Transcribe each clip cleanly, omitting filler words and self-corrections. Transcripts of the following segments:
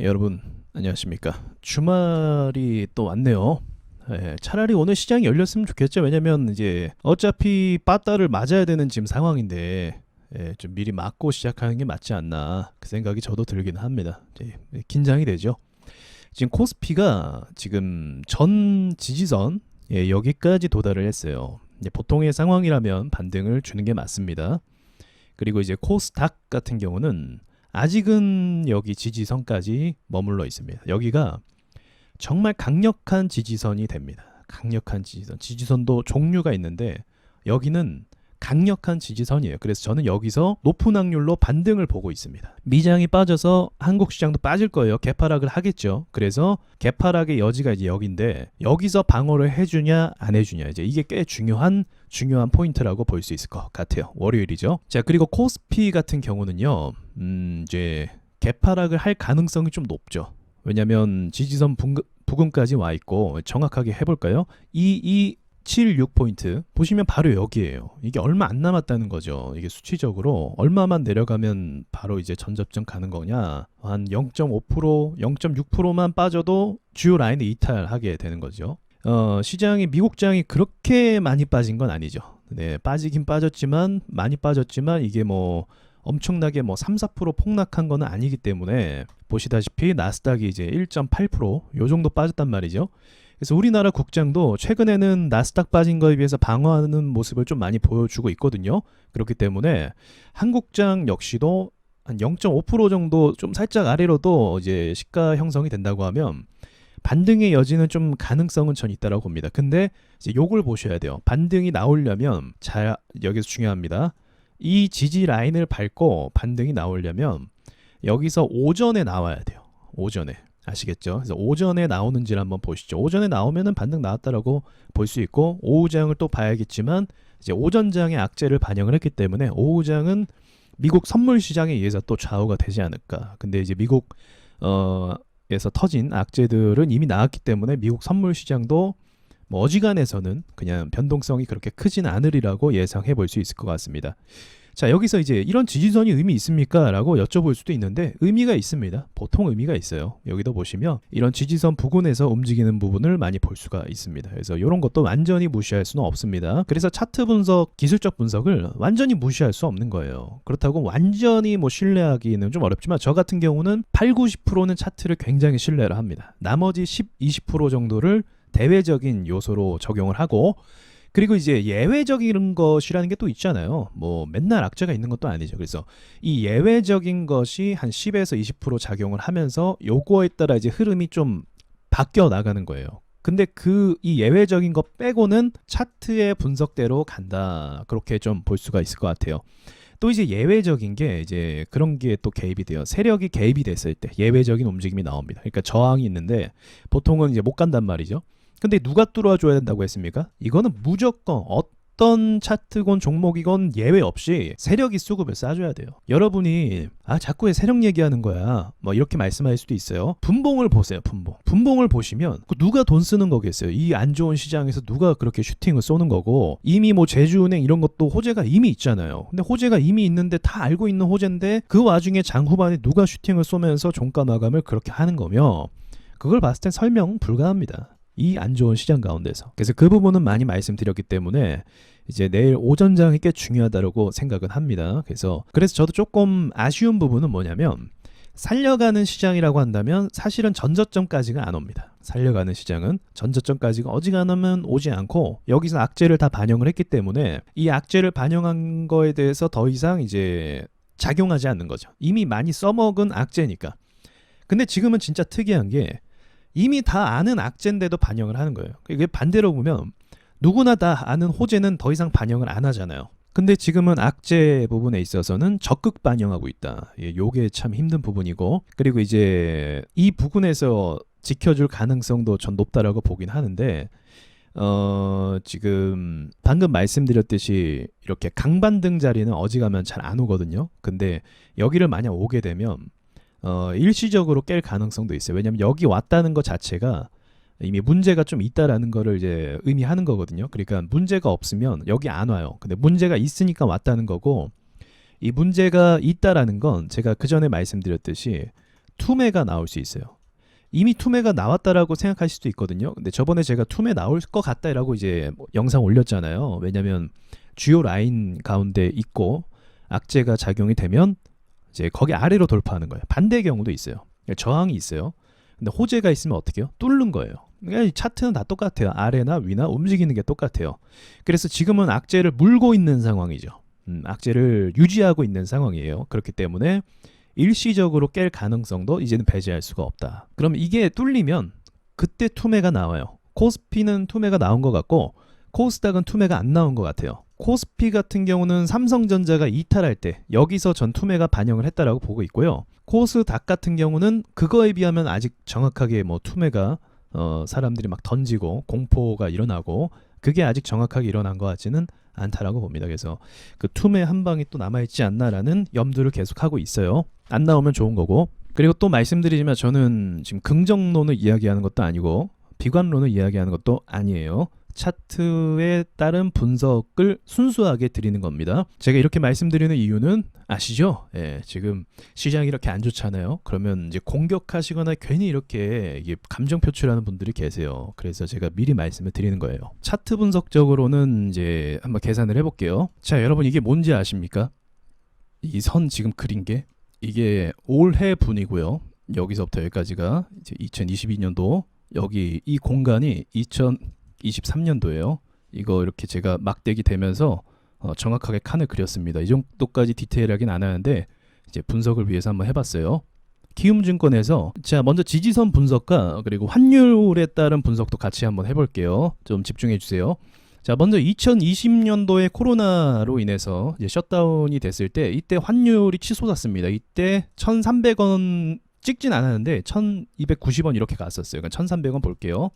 여러분 안녕하십니까. 주말이 또 왔네요. 차라리 오늘 시장이 열렸으면 좋겠죠. 왜냐면 이제 어차피 빠따를 맞아야 되는 지금 상황인데 좀 미리 맞고 시작하는 게 맞지 않나 그 생각이 저도 들긴 합니다. 긴장이 되죠. 지금 코스피가 지금 전 지지선 여기까지 도달을 했어요. 보통의 상황이라면 반등을 주는 게 맞습니다. 그리고 이제 코스닥 같은 경우는 아직은 여기 지지선까지 머물러 있습니다. 여기가 정말 강력한 지지선이 됩니다. 강력한 지지선. 지지선도 종류가 있는데 여기는 강력한 지지선이에요. 그래서 저는 여기서 높은 확률로 반등을 보고 있습니다. 미장이 빠져서 한국 시장도 빠질 거예요. 개파락을 하겠죠. 그래서 개파락의 여지가 이제 여기인데 여기서 방어를 해주냐 안 해주냐 이제 이게 꽤 중요한 포인트라고 볼 수 있을 것 같아요. 월요일이죠. 자, 그리고 코스피 같은 경우는요. 이제 개파락을 할 가능성이 좀 높죠. 왜냐면 지지선 부근까지 와 있고 정확하게 해볼까요? 2276포인트 보시면 바로 여기에요. 이게 얼마 안 남았다는 거죠. 이게 수치적으로 얼마만 내려가면 바로 이제 전접점 가는 거냐, 한 0.5%, 0.6%만 빠져도 주요 라인을 이탈하게 되는 거죠. 시장이 미국장이 그렇게 많이 빠진 건 아니죠. 네, 빠지긴 빠졌지만 많이 빠졌지만 이게 뭐 엄청나게 뭐 3, 4% 폭락한 거는 아니기 때문에 보시다시피 나스닥이 이제 1.8%요 정도 빠졌단 말이죠. 그래서 우리나라 국장도 최근에는 나스닥 빠진 거에 비해서 방어하는 모습을 좀 많이 보여주고 있거든요. 그렇기 때문에 한국장 역시도 한 0.5% 정도 좀 살짝 아래로도 이제 시가 형성이 된다고 하면 반등의 여지는 좀 가능성은 전 있다라고 봅니다. 근데 이제 요걸 보셔야 돼요. 반등이 나오려면 자, 여기서 중요합니다. 이 지지 라인을 밟고 반등이 나오려면 여기서 오전에 나와야 돼요. 오전에. 아시겠죠? 그래서 오전에 나오는지를 한번 보시죠. 오전에 나오면은 반등 나왔다라고 볼 수 있고 오후장을 또 봐야겠지만 이제 오전장의 악재를 반영을 했기 때문에 오후장은 미국 선물 시장에 의해서 또 좌우가 되지 않을까. 근데 이제 미국 에서 터진 악재들은 이미 나왔기 때문에 미국 선물 시장도 뭐 어지간해서는 그냥 변동성이 그렇게 크진 않으리라고 예상해 볼 수 있을 것 같습니다. 자, 여기서 이제 이런 지지선이 의미 있습니까? 라고 여쭤볼 수도 있는데 의미가 있습니다. 보통 의미가 있어요. 여기도 보시면 이런 지지선 부근에서 움직이는 부분을 많이 볼 수가 있습니다. 그래서 이런 것도 완전히 무시할 수는 없습니다. 그래서 차트 분석, 기술적 분석을 완전히 무시할 수 없는 거예요. 그렇다고 완전히 뭐 신뢰하기는 좀 어렵지만 저 같은 경우는 8, 90%는 차트를 굉장히 신뢰를 합니다. 나머지 10, 20% 정도를 대외적인 요소로 적용을 하고 그리고 이제 예외적인 것이라는 게 또 있잖아요. 뭐 맨날 악재가 있는 것도 아니죠. 그래서 이 예외적인 것이 한 10에서 20% 작용을 하면서 요거에 따라 이제 흐름이 좀 바뀌어 나가는 거예요. 근데 이 예외적인 것 빼고는 차트의 분석대로 간다. 그렇게 좀 볼 수가 있을 것 같아요. 또 이제 예외적인 게 이제 그런 게 또 개입이 돼요. 세력이 개입이 됐을 때 예외적인 움직임이 나옵니다. 그러니까 저항이 있는데 보통은 이제 못 간단 말이죠. 근데 누가 뚫어 줘야 된다고 했습니까? 이거는 무조건 어떤 차트건 종목이건 예외 없이 세력이 수급을 싸줘야 돼요. 여러분이 자꾸 세력 얘기하는 거야 뭐 이렇게 말씀할 수도 있어요. 분봉을 보세요. 분봉을 보시면 누가 돈 쓰는 거겠어요. 이 안 좋은 시장에서 누가 그렇게 슈팅을 쏘는 거고 이미 뭐 제주은행 이런 것도 호재가 이미 있잖아요. 근데 호재가 이미 있는데 다 알고 있는 호재인데 그 와중에 장 후반에 누가 슈팅을 쏘면서 종가 마감을 그렇게 하는 거며 그걸 봤을 땐 설명 불가합니다. 이 안 좋은 시장 가운데서. 그래서 그 부분은 많이 말씀드렸기 때문에 이제 내일 오전장이 꽤 중요하다고 생각은 합니다. 그래서 저도 조금 아쉬운 부분은 뭐냐면 살려가는 시장이라고 한다면 사실은 전저점까지가 안 옵니다. 살려가는 시장은 전저점까지가 어지간하면 오지 않고 여기서 악재를 다 반영을 했기 때문에 이 악재를 반영한 거에 대해서 더 이상 이제 작용하지 않는 거죠. 이미 많이 써먹은 악재니까. 근데 지금은 진짜 특이한 게 이미 다 아는 악재인데도 반영을 하는 거예요. 이게 반대로 보면 누구나 다 아는 호재는 더 이상 반영을 안 하잖아요. 근데 지금은 악재 부분에 있어서는 적극 반영하고 있다. 요게 참 힘든 부분이고 그리고 이제 이 부분에서 지켜줄 가능성도 전 높다라고 보긴 하는데 지금 방금 말씀드렸듯이 이렇게 강반등 자리는 어지간하면 잘 안 오거든요. 근데 여기를 만약 오게 되면 일시적으로 깰 가능성도 있어요. 왜냐하면 여기 왔다는 것 자체가 이미 문제가 좀 있다라는 거를 이제 의미하는 거거든요. 그러니까 문제가 없으면 여기 안 와요. 근데 문제가 있으니까 왔다는 거고 이 문제가 있다라는 건 제가 그 전에 말씀드렸듯이 투매가 나올 수 있어요. 이미 투매가 나왔다라고 생각하실 수도 있거든요. 근데 저번에 제가 투매 나올 것 같다라고 이제 뭐 영상 올렸잖아요. 왜냐면 주요 라인 가운데 있고 악재가 작용이 되면 이제 거기 아래로 돌파하는 거예요. 반대 경우도 있어요. 저항이 있어요. 근데 호재가 있으면 어떻게 해요? 뚫는 거예요. 그러니까 이 차트는 다 똑같아요. 아래나 위나 움직이는 게 똑같아요. 그래서 지금은 악재를 물고 있는 상황이죠. 악재를 유지하고 있는 상황이에요. 그렇기 때문에 일시적으로 깰 가능성도 이제는 배제할 수가 없다. 그럼 이게 뚫리면 그때 투매가 나와요. 코스피는 투매가 나온 것 같고 코스닥은 투매가 안 나온 것 같아요. 코스피 같은 경우는 삼성전자가 이탈할 때 여기서 전 투매가 반영을 했다라고 보고 있고요. 코스닥 같은 경우는 그거에 비하면 아직 정확하게 뭐 투매가 사람들이 막 던지고 공포가 일어나고 그게 아직 정확하게 일어난 것 같지는 않다라고 봅니다. 그래서 그 투매 한 방이 또 남아있지 않나라는 염두를 계속하고 있어요. 안 나오면 좋은 거고. 그리고 또 말씀드리지만 저는 지금 긍정론을 이야기하는 것도 아니고 비관론을 이야기하는 것도 아니에요. 차트에 따른 분석을 순수하게 드리는 겁니다. 제가 이렇게 말씀드리는 이유는 아시죠? 예, 지금 시장이 이렇게 안 좋잖아요. 그러면 이제 공격하시거나 괜히 이렇게 이게 감정 표출하는 분들이 계세요. 그래서 제가 미리 말씀을 드리는 거예요. 차트 분석적으로는 이제 한번 계산을 해볼게요. 자, 여러분 이게 뭔지 아십니까? 이 선 지금 그린 게 이게 올해 분이고요. 여기서부터 여기까지가 이제 2022년도 여기 이 공간이 2023년도예요. 이거 이렇게 제가 막대기 대면서 정확하게 칸을 그렸습니다. 이 정도까지 디테일하긴 안 하는데 이제 분석을 위해서 한번 해봤어요. 키움증권에서 자 먼저 지지선 분석과 그리고 환율에 따른 분석도 같이 한번 해볼게요. 좀 집중해 주세요. 자 먼저 2020년도에 코로나로 인해서 이제 셧다운이 됐을 때 이때 환율이 치솟았습니다. 이때 1,300원 찍진 않았는데 1,290원 이렇게 갔었어요. 그러니까 1,300원 볼게요.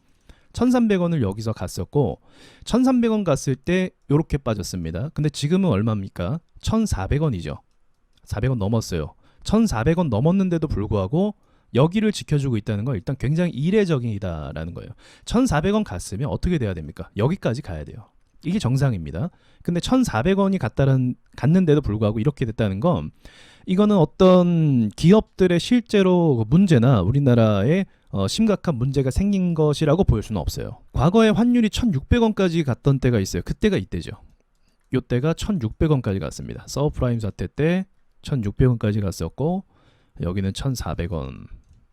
1,300원을 여기서 갔었고 1,300원 갔을 때 이렇게 빠졌습니다. 근데 지금은 얼마입니까? 1,400원이죠. 400원 넘었어요. 1,400원 넘었는데도 불구하고 여기를 지켜주고 있다는 건 일단 굉장히 이례적이다라는 거예요. 1,400원 갔으면 어떻게 돼야 됩니까? 여기까지 가야 돼요. 이게 정상입니다. 근데 1,400원이 갔는데도 불구하고 이렇게 됐다는 건 이거는 어떤 기업들의 실제로 문제나 우리나라의 심각한 문제가 생긴 것이라고 볼 수는 없어요. 과거에 환율이 1,600원까지 갔던 때가 있어요. 그때가 이때죠. 이때가 1,600원까지 갔습니다. 서브프라임 사태 때 1,600원까지 갔었고 여기는 1,400원,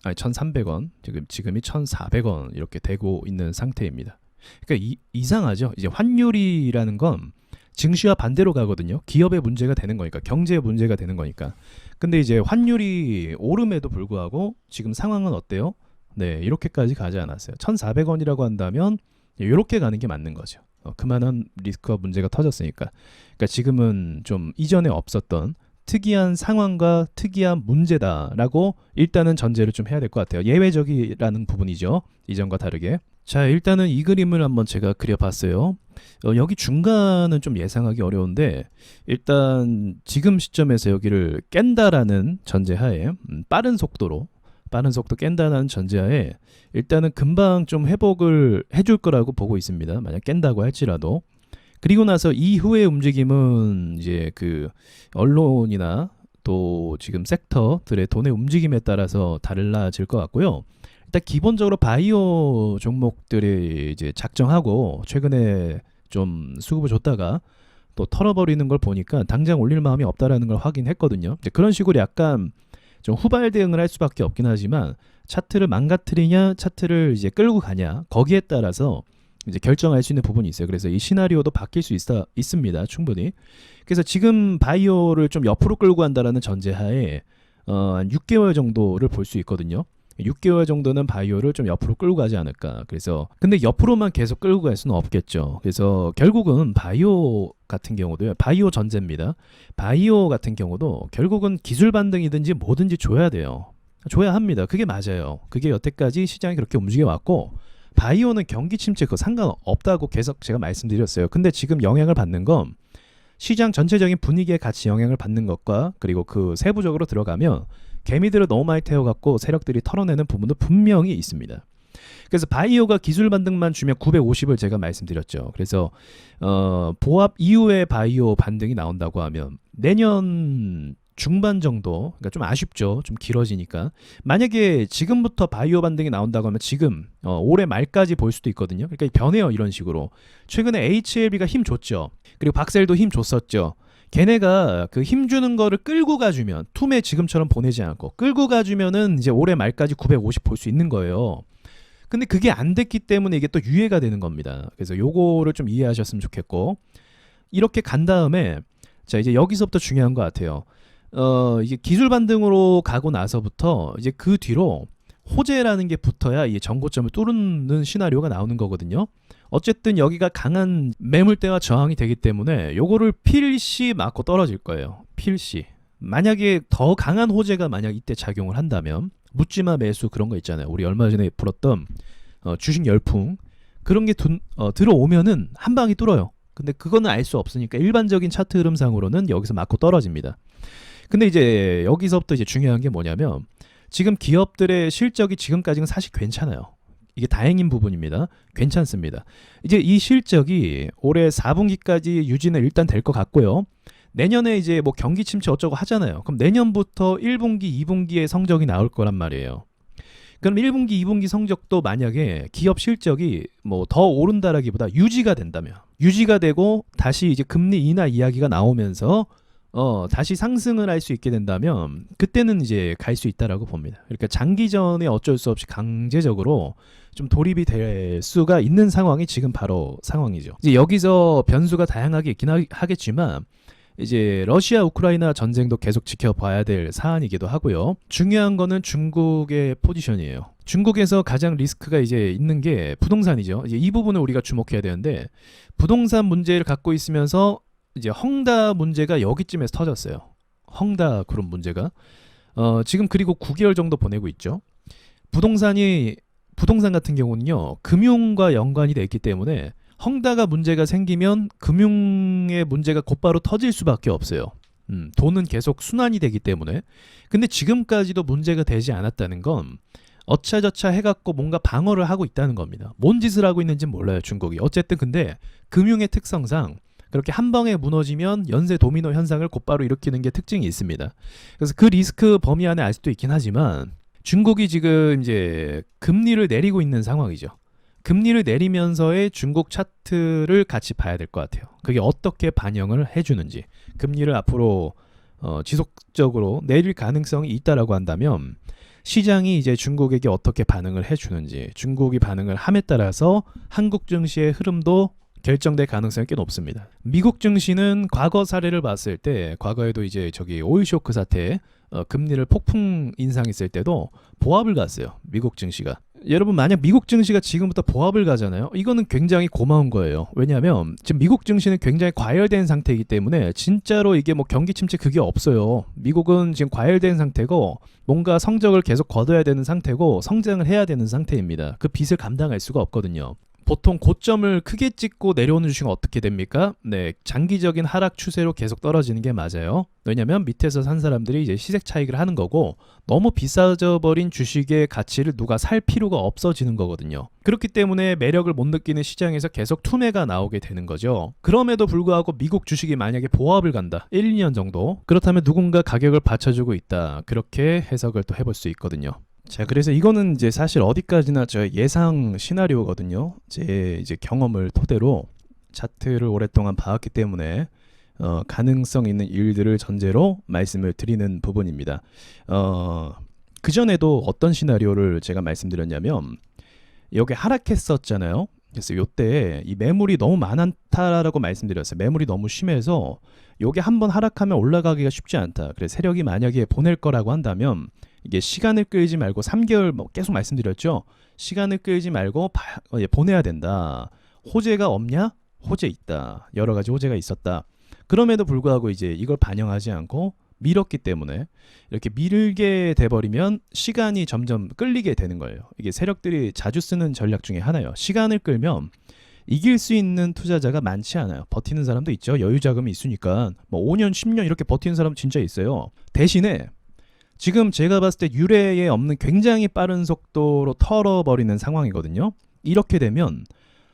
아니 1,300원, 지금이 1,400원 이렇게 되고 있는 상태입니다. 그러니까 이상하죠. 이제 환율이라는 건 증시와 반대로 가거든요. 기업의 문제가 되는 거니까, 경제의 문제가 되는 거니까. 근데 이제 환율이 오름에도 불구하고 지금 상황은 어때요? 네, 이렇게까지 가지 않았어요. 1,400원이라고 한다면 이렇게 가는 게 맞는 거죠. 그만한 리스크와 문제가 터졌으니까. 그러니까 지금은 좀 이전에 없었던 특이한 상황과 특이한 문제다라고 일단은 전제를 좀 해야 될 것 같아요. 예외적이라는 부분이죠. 이전과 다르게. 자, 일단은 이 그림을 한번 제가 그려봤어요. 여기 중간은 좀 예상하기 어려운데 일단 지금 시점에서 여기를 깬다라는 전제하에 빠른 속도 깬다는 전제하에 일단은 금방 좀 회복을 해줄 거라고 보고 있습니다. 만약 깬다고 할지라도. 그리고 나서 이후의 움직임은 이제 그 언론이나 또 지금 섹터들의 돈의 움직임에 따라서 달라질 것 같고요. 일단 기본적으로 바이오 종목들이 이제 작정하고 최근에 좀 수급을 줬다가 또 털어버리는 걸 보니까 당장 올릴 마음이 없다라는 걸 확인했거든요. 이제 그런 식으로 약간 좀 후발 대응을 할 수밖에 없긴 하지만 차트를 망가뜨리냐 차트를 이제 끌고 가냐 거기에 따라서 이제 결정할 수 있는 부분이 있어요. 그래서 이 시나리오도 바뀔 수 있습니다. 충분히. 그래서 지금 바이오를 좀 옆으로 끌고 간다라는 전제하에 한 6개월 정도를 볼 수 있거든요. 6개월 정도는 바이오를 좀 옆으로 끌고 가지 않을까. 그래서 근데 옆으로만 계속 끌고 갈 수는 없겠죠. 그래서 결국은 바이오 같은 경우도요. 바이오 전제입니다. 바이오 같은 경우도 결국은 기술 반등이든지 뭐든지 줘야 돼요. 줘야 합니다. 그게 맞아요. 그게 여태까지 시장이 그렇게 움직여 왔고 바이오는 경기 침체 그거 상관없다고 계속 제가 말씀드렸어요. 근데 지금 영향을 받는 건 시장 전체적인 분위기에 같이 영향을 받는 것과 그리고 그 세부적으로 들어가면 개미들을 너무 많이 태워갖고 세력들이 털어내는 부분도 분명히 있습니다. 그래서 바이오가 기술 반등만 주면 950을 제가 말씀드렸죠. 그래서 보합 이후에 바이오 반등이 나온다고 하면 내년 중반 정도, 그러니까 좀 아쉽죠. 좀 길어지니까. 만약에 지금부터 바이오 반등이 나온다고 하면 지금 올해 말까지 볼 수도 있거든요. 그러니까 변해요, 이런 식으로. 최근에 HLB가 힘 줬죠. 그리고 박셀도 힘 줬었죠. 걔네가 그 힘 주는 거를 끌고 가주면, 툼에 지금처럼 보내지 않고 끌고 가주면은 이제 올해 말까지 950 볼 수 있는 거예요. 근데 그게 안 됐기 때문에 이게 또 유예가 되는 겁니다. 그래서 요거를 좀 이해하셨으면 좋겠고, 이렇게 간 다음에 자, 이제 여기서부터 중요한 것 같아요. 이게 기술 반등으로 가고 나서부터 이제 그 뒤로 호재라는 게 붙어야 이 전고점을 뚫는 시나리오가 나오는 거거든요. 어쨌든 여기가 강한 매물대와 저항이 되기 때문에 요거를 필시 맞고 떨어질 거예요. 필시. 만약에 더 강한 호재가 만약 이때 작용을 한다면, 묻지마 매수 그런 거 있잖아요. 우리 얼마 전에 풀었던 주식 열풍, 그런 게 들어오면은 한 방이 뚫어요. 근데 그거는 알 수 없으니까 일반적인 차트 흐름상으로는 여기서 맞고 떨어집니다. 근데 이제 여기서부터 이제 중요한 게 뭐냐면, 지금 기업들의 실적이 지금까지는 사실 괜찮아요. 이게 다행인 부분입니다. 괜찮습니다. 이제 이 실적이 올해 4분기까지 유지는 일단 될 것 같고요. 내년에 이제 뭐 경기 침체 어쩌고 하잖아요. 그럼 내년부터 1분기, 2분기의 성적이 나올 거란 말이에요. 그럼 1분기, 2분기 성적도 만약에 기업 실적이 뭐 더 오른다라기보다 유지가 된다면, 유지가 되고 다시 이제 금리 인하 이야기가 나오면서 다시 상승을 할 수 있게 된다면, 그때는 이제 갈 수 있다라고 봅니다. 그러니까 장기전에 어쩔 수 없이 강제적으로 좀 돌입이 될 수가 있는 상황이 지금 바로 상황이죠. 이제 여기서 변수가 다양하게 있긴 하겠지만, 이제 러시아 우크라이나 전쟁도 계속 지켜봐야 될 사안이기도 하고요. 중요한 거는 중국의 포지션이에요. 중국에서 가장 리스크가 이제 있는 게 부동산이죠. 이제 이 부분을 우리가 주목해야 되는데, 부동산 문제를 갖고 있으면서 이제 헝다 문제가 여기쯤에서 터졌어요. 헝다 그룹 문제가 지금 그리고 9개월 정도 보내고 있죠. 부동산 같은 경우는요, 금융과 연관이 돼 있기 때문에 헝다가 문제가 생기면 금융의 문제가 곧바로 터질 수밖에 없어요. 돈은 계속 순환이 되기 때문에. 근데 지금까지도 문제가 되지 않았다는 건 어차저차 해갖고 뭔가 방어를 하고 있다는 겁니다. 뭔 짓을 하고 있는지는 몰라요, 중국이. 어쨌든 근데 금융의 특성상 그렇게 한 방에 무너지면 연쇄 도미노 현상을 곧바로 일으키는 게 특징이 있습니다. 그래서 그 리스크 범위 안에 알 수도 있긴 하지만, 중국이 지금 이제 금리를 내리고 있는 상황이죠. 금리를 내리면서의 중국 차트를 같이 봐야 될 것 같아요. 그게 어떻게 반영을 해주는지. 금리를 앞으로 지속적으로 내릴 가능성이 있다라고 한다면, 시장이 이제 중국에게 어떻게 반응을 해주는지, 중국이 반응을 함에 따라서 한국 증시의 흐름도 결정될 가능성이 꽤 높습니다. 미국 증시는 과거 사례를 봤을 때, 과거에도 이제 오일 쇼크 사태, 금리를 폭풍 인상했을 때도 보합을 갔어요, 미국 증시가. 여러분, 만약 미국 증시가 지금부터 보합을 가잖아요. 이거는 굉장히 고마운 거예요. 왜냐하면 지금 미국 증시는 굉장히 과열된 상태이기 때문에 진짜로 이게 뭐 경기 침체 그게 없어요. 미국은 지금 과열된 상태고, 뭔가 성적을 계속 거둬야 되는 상태고, 성장을 해야 되는 상태입니다. 그 빚을 감당할 수가 없거든요. 보통 고점을 크게 찍고 내려오는 주식은 어떻게 됩니까? 네, 장기적인 하락 추세로 계속 떨어지는 게 맞아요. 왜냐면 밑에서 산 사람들이 이제 시세 차익을 하는 거고, 너무 비싸져 버린 주식의 가치를 누가 살 필요가 없어지는 거거든요. 그렇기 때문에 매력을 못 느끼는 시장에서 계속 투매가 나오게 되는 거죠. 그럼에도 불구하고 미국 주식이 만약에 보합을 간다, 1, 2년 정도, 그렇다면 누군가 가격을 받쳐주고 있다, 그렇게 해석을 또 해볼 수 있거든요. 자, 그래서 이거는 이제 사실 어디까지나 저 예상 시나리오거든요. 제 이제 경험을 토대로 차트를 오랫동안 봐왔기 때문에 가능성 있는 일들을 전제로 말씀을 드리는 부분입니다. 그 전에도 어떤 시나리오를 제가 말씀드렸냐면, 여기 하락했었잖아요. 그래서 요때 이 매물이 너무 많다라고 말씀드렸어요. 매물이 너무 심해서 요게 한번 하락하면 올라가기가 쉽지 않다. 그래서 세력이 만약에 보낼 거라고 한다면, 이게 시간을 끌지 말고 3개월 계속 말씀드렸죠. 시간을 끌지 말고 보내야 된다. 호재가 없냐? 호재 있다. 여러 가지 호재가 있었다. 그럼에도 불구하고 이제 이걸 반영하지 않고 밀었기 때문에, 이렇게 밀게 돼버리면 시간이 점점 끌리게 되는 거예요. 이게 세력들이 자주 쓰는 전략 중에 하나예요. 시간을 끌면 이길 수 있는 투자자가 많지 않아요. 버티는 사람도 있죠. 여유 자금이 있으니까 뭐 5년, 10년 이렇게 버티는 사람 진짜 있어요. 대신에 지금 제가 봤을 때 유례에 없는 굉장히 빠른 속도로 털어버리는 상황이거든요. 이렇게 되면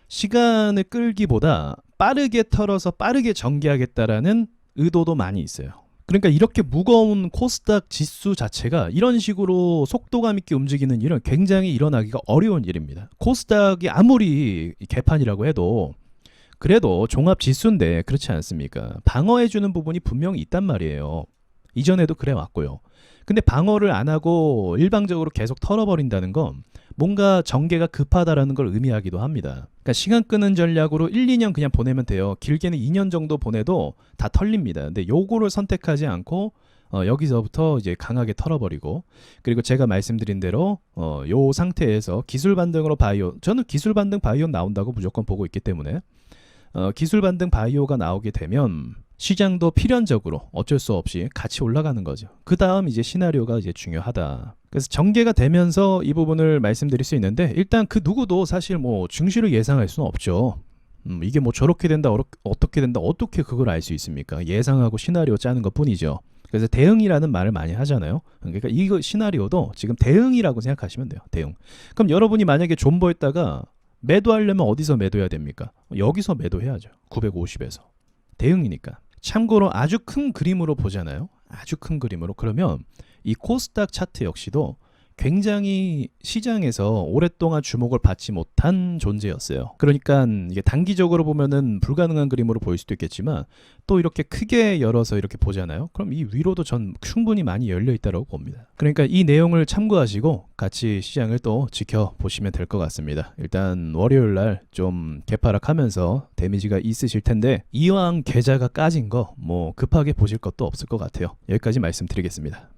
시간을 끌기보다 빠르게 털어서 빠르게 전개하겠다라는 의도도 많이 있어요. 그러니까 이렇게 무거운 코스닥 지수 자체가 이런 식으로 속도감 있게 움직이는 일은 굉장히 일어나기가 어려운 일입니다. 코스닥이 아무리 개판이라고 해도 그래도 종합 지수인데 그렇지 않습니까? 방어해주는 부분이 분명히 있단 말이에요. 이전에도 그래 왔고요. 근데 방어를 안 하고 일방적으로 계속 털어버린다는 건 뭔가 전개가 급하다라는 걸 의미하기도 합니다. 그러니까 시간 끄는 전략으로 1, 2년 그냥 보내면 돼요. 길게는 2년 정도 보내도 다 털립니다. 근데 요거를 선택하지 않고 여기서부터 이제 강하게 털어버리고, 그리고 제가 말씀드린 대로 요 상태에서 기술 반등으로 바이오, 저는 기술 반등 바이오 나온다고 무조건 보고 있기 때문에 기술 반등 바이오가 나오게 되면 시장도 필연적으로 어쩔 수 없이 같이 올라가는 거죠. 그 다음 이제 시나리오가 이제 중요하다. 그래서 전개가 되면서 이 부분을 말씀드릴 수 있는데, 일단 그 누구도 사실 뭐 증시를 예상할 수는 없죠. 이게 뭐 저렇게 된다, 어떻게 된다, 어떻게 그걸 알 수 있습니까? 예상하고 시나리오 짜는 것 뿐이죠. 그래서 대응이라는 말을 많이 하잖아요. 그러니까 이거 시나리오도 지금 대응이라고 생각하시면 돼요. 대응. 그럼 여러분이 만약에 존버했다가 매도하려면 어디서 매도해야 됩니까? 여기서 매도해야죠. 950에서. 대응이니까. 참고로 아주 큰 그림으로 보잖아요. 아주 큰 그림으로. 그러면 이 코스닥 차트 역시도 굉장히 시장에서 오랫동안 주목을 받지 못한 존재였어요. 그러니까 이게 단기적으로 보면은 불가능한 그림으로 보일 수도 있겠지만 또 이렇게 크게 열어서 이렇게 보잖아요. 그럼 이 위로도 전 충분히 많이 열려 있다고 봅니다. 그러니까 이 내용을 참고하시고 같이 시장을 또 지켜보시면 될 것 같습니다. 일단 월요일 날 좀 개파락하면서 데미지가 있으실 텐데 이왕 계좌가 까진 거 뭐 급하게 보실 것도 없을 것 같아요. 여기까지 말씀드리겠습니다.